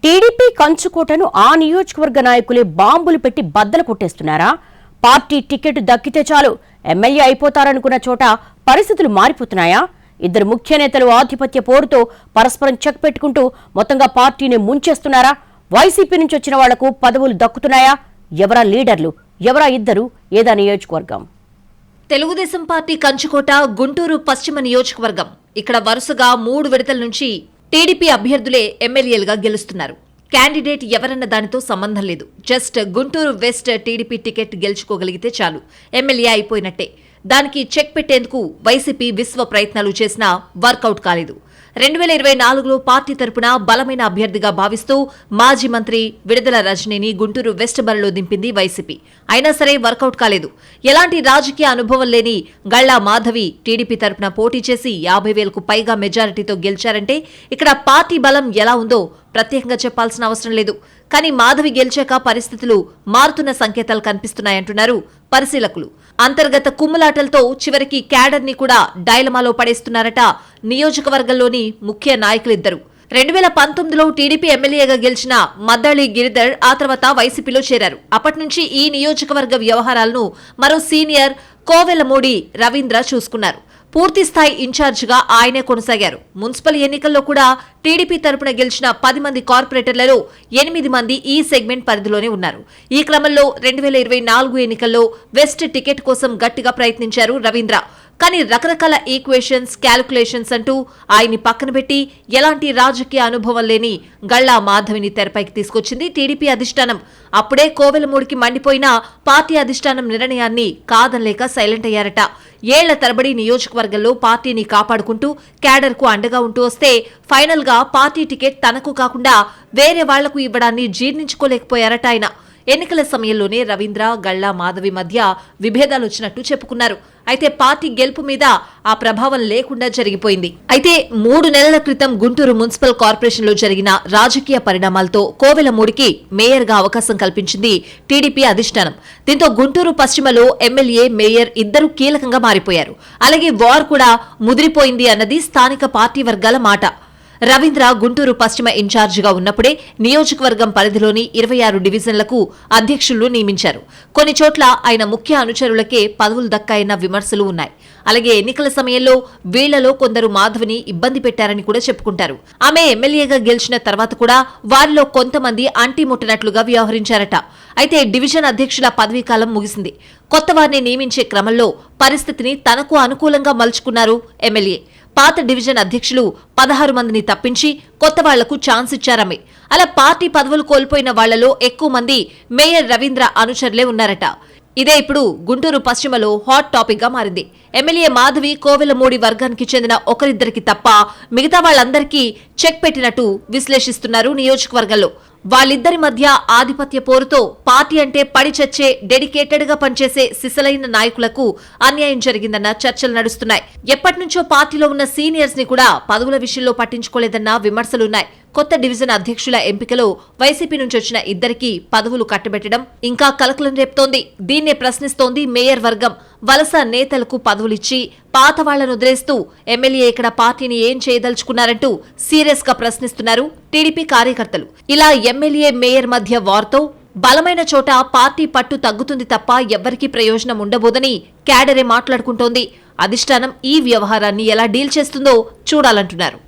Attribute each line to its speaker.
Speaker 1: TDP కంచుకోటను ఆ నియోజకవర్గ నాయకులే బాంబులు పెట్టి బద్దలు కొట్టేస్తున్నారా? పార్టీ టికెట్ దక్కితే చాలు ఎమ్మెల్యే అయిపోతారనుకున్న చోట పరిస్థితులు మారిపోతున్నాయా? ఇద్దరు ముఖ్య నేతలు ఆధిపత్య పోరుతో పరస్పరం చెక్ పెట్టుకుంటూ మొత్తంగా పార్టీని ముంచేస్తున్నారా? వైసీపీ నుంచి వచ్చిన వాళ్లకు పదవులు దక్కుతున్నాయా? ఎవరా లీడర్లు? ఎవరా ఇద్దరు? ఏదా నియోజకవర్గం?
Speaker 2: తెలుగుదేశం పార్టీ కంచుకోట గుంటూరు పశ్చిమ నియోజకవర్గం. ఇక్కడ వరుసగా 3 విడతల నుంచి టీడీపీ అభ్యర్థులే ఎమ్మెల్యేలుగా గెలుస్తున్నారు. క్యాండిడేట్ ఎవరన్న దానితో సంబంధం లేదు. Just Guntur west TDP ticket గెలుచుకోగలిగితే చాలు ఎమ్మెల్యే అయిపోయినట్టే. దానికి చెక్ పెట్టేందుకు వైసీపీ విశ్వ ప్రయత్నాలు చేసినా వర్కౌట్ కాలేదు. 2024లో పార్టీ తరపున బలమైన అభ్యర్థిగా భావిస్తూ మాజీ మంత్రి విడుదల రజనీని గుంటూరు వెస్ట్ బరిలో దింపింది వైసీపీ. అయినా సరే వర్కౌట్ కాలేదు. ఎలాంటి రాజకీయ అనుభవం లేని గళ్లా మాధవి టీడీపీ తరపున పోటీ చేసి 50,000కు పైగా మెజారిటీతో గెలిచారంటే ఇక్కడ పార్టీ బలం ఎలా ఉందో ప్రత్యేకంగా చెప్పాల్సిన అవసరం లేదు. కానీ మాధవి గెలిచాక పరిస్థితులు మారుతున్న సంకేతాలు కనిపిస్తున్నాయంటున్నారు పరిశీలకులు. అంతర్గత కుమ్ములాటలతో చివరికి క్యాడర్ ని కూడా డైలమాలో పడేస్తున్నారట నియోజకవర్గంలోని ముఖ్య నాయకులిద్దరు. 2019లో టీడీపీ ఎమ్మెల్యేగా గెలిచిన మద్దాళి గిరిధర్ ఆ తర్వాత వైసీపీలో చేరారు. అప్పటి నుంచి ఈ నియోజకవర్గ వ్యవహారాలను మరో సీనియర్ కోవెలమూడి రవీంద్ర చూసుకున్నారు. పూర్తి స్థాయి ఇన్ఛార్జిగా ఆయనే కొనసాగారు. మున్సిపల్ ఎన్నికల్లో కూడా టీడీపీ తరపున గెలిచిన 10 మంది కార్పొరేటర్లలో 8 మంది ఈ సెగ్మెంట్ పరిధిలోనే ఉన్నారు. ఈ క్రమంలో 2024 ఎన్నికల్లో వెస్ట్ టికెట్ కోసం గట్టిగా ప్రయత్నించారు రవీంద్ర. కానీ రకరకాల ఈక్వేషన్స్, క్యాలిక్యులేషన్స్ అంటూ ఆయన్ని పక్కన పెట్టి ఎలాంటి రాజకీయ అనుభవం లేని గళ్లా మాధవిని తెరపైకి తీసుకొచ్చింది టీడీపీ అధిష్టానం. అప్పుడే కోవెలమూడికి మండిపోయిన పార్టీ అధిష్టానం నిర్ణయాన్ని కాదనలేక సైలెంట్ అయ్యారట. ఏళ్ల తరబడి నియోజకవర్గంలో పార్టీని కాపాడుకుంటూ క్యాడర్ కు అండగా ఉంటూ వస్తే ఫైనల్ గా పార్టీ టికెట్ తనకు కాకుండా వేరే వాళ్లకు ఇవ్వడాన్ని జీర్ణించుకోలేకపోయారట ఆయన. ఎన్నికల సమయంలోనే రవీంద్ర, గళ్లా మాధవి మధ్య విభేదాలు వచ్చినట్టు చెప్పుకున్నారు. అయితే పార్టీ గెలుపు మీద ఆ ప్రభావం లేకుండా జరిగిపోయింది. అయితే 3 నెలల క్రితం గుంటూరు మున్సిపల్ కార్పొరేషన్లో జరిగిన రాజకీయ పరిణామాలతో కోవెలమూడికి మేయర్గా అవకాశం కల్పించింది టీడీపీ అధిష్టానం. దీంతో గుంటూరు పశ్చిమలో ఎమ్మెల్యే, మేయర్ ఇద్దరు కీలకంగా మారిపోయారు. అలాగే వార్ కూడా ముదిరిపోయింది అన్నది స్థానిక పార్టీ వర్గాల మాట. రవీంద్ర గుంటూరు పశ్చిమ ఇన్ఛార్జిగా ఉన్నప్పుడే నియోజకవర్గం పరిధిలోని 26 డివిజన్లకు అధ్యక్షులు నియమించారు. కొన్ని చోట్ల ఆయన ముఖ్య అనుచరులకే పదవులు దక్కాయన్న విమర్శలు ఉన్నాయి. అలాగే ఎన్నికల సమయంలో వీళ్లలో కొందరు మాధవిని ఇబ్బంది పెట్టారని కూడా చెప్పుకుంటారు. ఆమె ఎమ్మెల్యేగా గెలిచిన తర్వాత కూడా వారిలో కొంతమంది అంటిముట్టనట్లుగా వ్యవహరించారట. అయితే డివిజన్ అధ్యక్షుల పదవీకాలం ముగిసింది. కొత్త వారిని నియమించే క్రమంలో పరిస్థితిని తనకు అనుకూలంగా మలుచుకున్నారు ఎమ్మెల్యే. పాత డివిజన్ అధ్యక్షులు 16 మందిని తప్పించి కొత్త వాళ్లకు ఛాన్స్ ఇచ్చారమే. అలా పార్టీ పదవులు కోల్పోయిన వాళ్లలో ఎక్కువ మంది మేయర్ రవీంద్ర అనుచరులే ఉన్నారట. ఇదే ఇప్పుడు గుంటూరు పశ్చిమలో హాట్ టాపిక్ గా మారింది. ఎమ్మెల్యే మాధవి కోవెలమూడి వర్గానికి చెందిన ఒకరిద్దరికి తప్ప మిగతా వాళ్లందరికీ చెక్ పెట్టినట్టు విశ్లేషిస్తున్నారు నియోజకవర్గంలో. వాళ్ళిద్దరి మధ్య ఆధిపత్య పోరుతో పార్టీ అంటే పడి చచ్చే, డెడికేటెడ్ గా పనిచేసే సిసలైన నాయకులకు అన్యాయం జరిగిందన్న చర్చలు నడుస్తున్నాయి. ఎప్పటినుంచో పార్టీలో ఉన్న సీనియర్స్ ని కూడా పదవుల విషయంలో పట్టించుకోలేదన్న విమర్శలున్నాయి. కొత్త డివిజన్ అధ్యక్షుల ఎంపికలో వైసీపీ నుంచి వచ్చిన ఇద్దరికి పదవులు కట్టబెట్టడం ఇంకా కలకలం రేపుతోంది. దీన్నే ప్రశ్నిస్తోంది మేయర్ వర్గం. వలస నేతలకు పదవులిచ్చి పాత వాళ్లను వదిలేస్తూ ఎమ్మెల్యే ఇక్కడ పార్టీని ఏం చేయదలుచుకున్నారంటూ సీరియస్ గా ప్రశ్నిస్తున్నారు టీడీపీ కార్యకర్తలు. ఇలా ఎమ్మెల్యే, మేయర్ మధ్య వార్తో బలమైన చోట పార్టీ పట్టు తగ్గుతుంది తప్ప ఎవ్వరికీ ప్రయోజనం ఉండబోదని క్యాడరే మాట్లాడుకుంటోంది. అధిష్టానం ఈ వ్యవహారాన్ని ఎలా డీల్ చేస్తుందో చూడాలంటున్నారు.